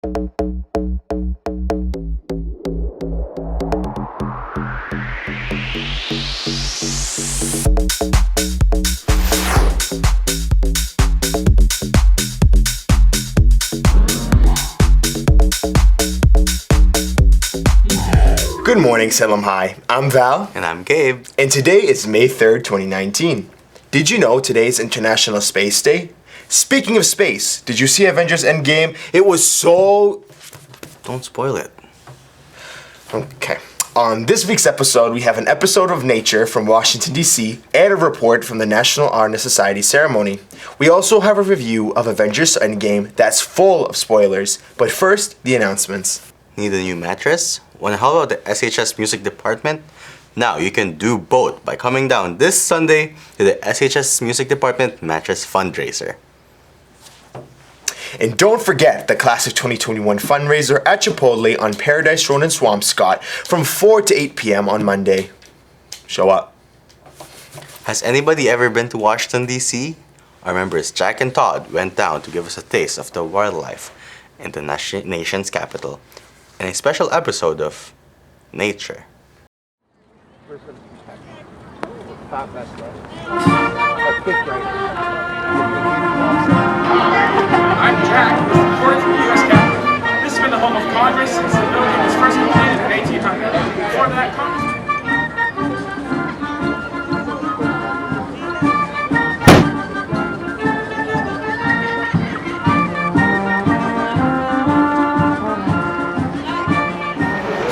Good morning, Salem High. I'm Val. And I'm Gabe. And today is May 3rd, 2019. Did you know today's International Space Day? Speaking of space, did you see Avengers Endgame? It was so... Don't spoil it. Okay. On this week's episode, we have an episode of Nature from Washington, D.C., and a report from the National Honor Society ceremony. We also have a review of Avengers Endgame that's full of spoilers. But first, the announcements. Need a new mattress? Want to help out the SHS Music Department? Now you can do both by coming down this Sunday to the SHS Music Department Mattress Fundraiser. And don't forget the Class of 2021 fundraiser at Chipotle on Paradise Road in Swampscott from 4 to 8 p.m. on Monday. Show up. Has anybody ever been to Washington, D.C.? Our members Jack and Todd went down to give us a taste of the wildlife in the nation's capital in a special episode of Nature. I'm Jack, reporting from the U.S. Capitol. This has been the home of Congress since the building was first completed in 1800. Before that, Congress...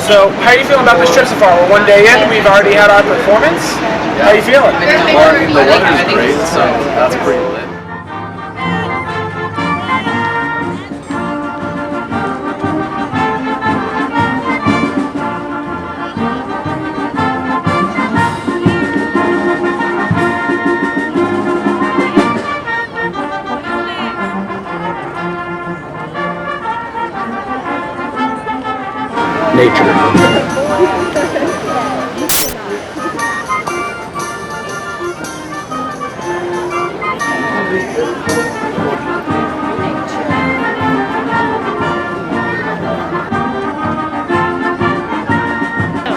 So, how are you feeling about this trip so far? We're one day in, we've already had our performance. How are you feeling? The weather's great, so that's pretty lit.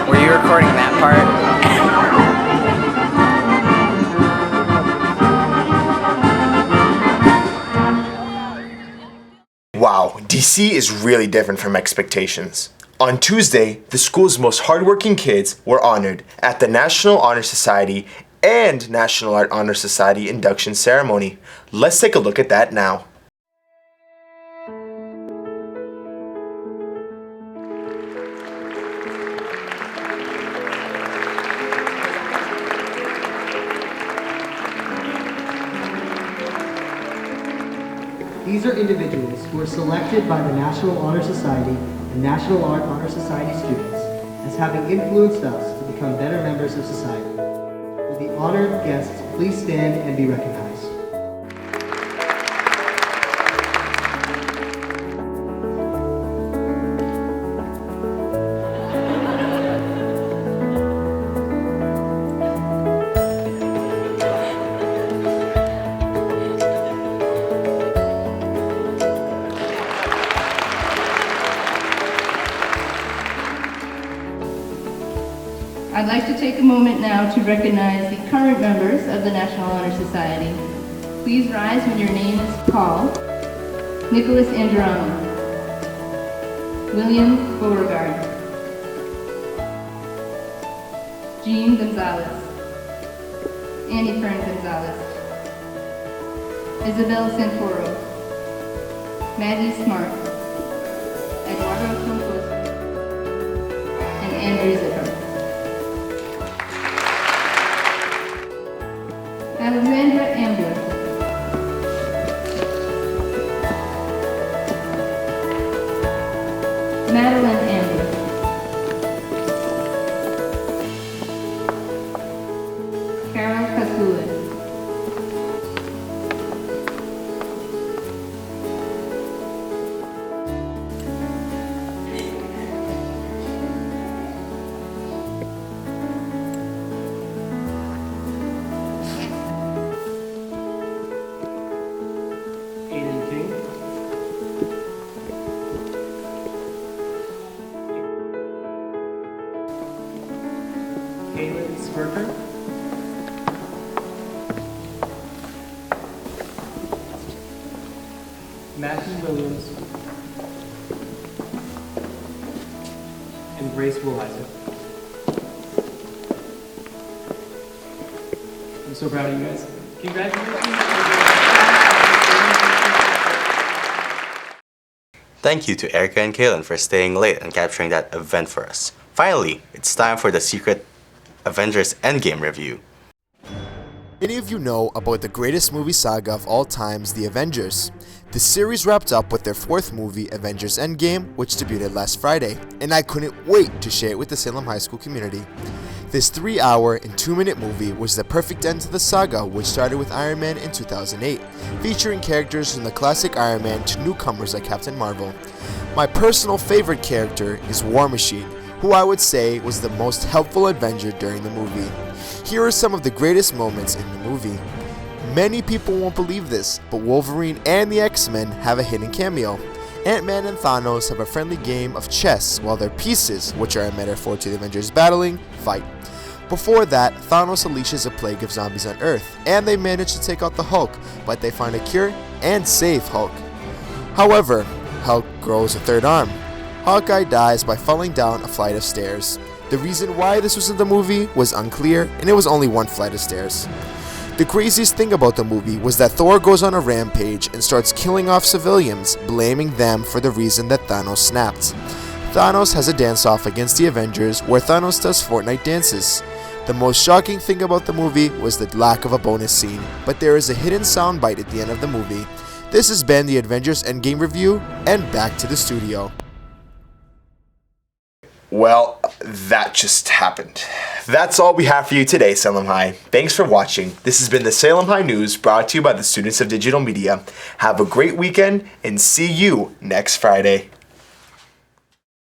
Were you recording that part? Wow, DC is really different from expectations. On Tuesday, the school's most hardworking kids were honored at the National Honor Society and National Art Honor Society induction ceremony. Let's take a look at that now. These are individuals who are selected by the National Honor Society and National Art Honor Society students as having influenced us to become better members of society. Will the honored guests please stand and be recognized? I'd like to take a moment now to recognize the current members of the National Honor Society. Please rise when your name is called. Nicholas Andrano, William Beauregard, Jean Gonzalez, Annie Fern Gonzalez, Isabel Santoro, Maggie Smart, Eduardo Campos, and Andrew Zipper. Alexandra Ambler, Madeline Ambler, Carol Casulid, Burker. Matthew Williams. And Grace Woolheiser. I'm so proud of you guys. Congratulations. Thank you to Erica and Kaylin for staying late and capturing that event for us. Finally, it's time for the secret Avengers Endgame review. Many of you know about the greatest movie saga of all times, The Avengers. The series wrapped up with their fourth movie, Avengers Endgame, which debuted last Friday, and I couldn't wait to share it with the Salem High School community. This 3-hour and 2-minute movie was the perfect end to the saga, which started with Iron Man in 2008, featuring characters from the classic Iron Man to newcomers like Captain Marvel. My personal favorite character is War Machine, who I would say was the most helpful Avenger during the movie. Here are some of the greatest moments in the movie. Many people won't believe this, but Wolverine and the X-Men have a hidden cameo. Ant-Man and Thanos have a friendly game of chess while their pieces, which are a metaphor to the Avengers battling, fight. Before that, Thanos unleashes a plague of zombies on Earth, and they manage to take out the Hulk, but they find a cure and save Hulk. However, Hulk grows a third arm. Hawkeye dies by falling down a flight of stairs. The reason why this was in the movie was unclear, and it was only one flight of stairs. The craziest thing about the movie was that Thor goes on a rampage and starts killing off civilians, blaming them for the reason that Thanos snapped. Thanos has a dance-off against the Avengers where Thanos does Fortnite dances. The most shocking thing about the movie was the lack of a bonus scene, but there is a hidden soundbite at the end of the movie. This has been the Avengers Endgame review, and back to the studio. Well, that just happened. That's all we have for you today, Salem High. Thanks for watching. This has been the Salem High News brought to you by the students of digital media. Have a great weekend and see you next Friday.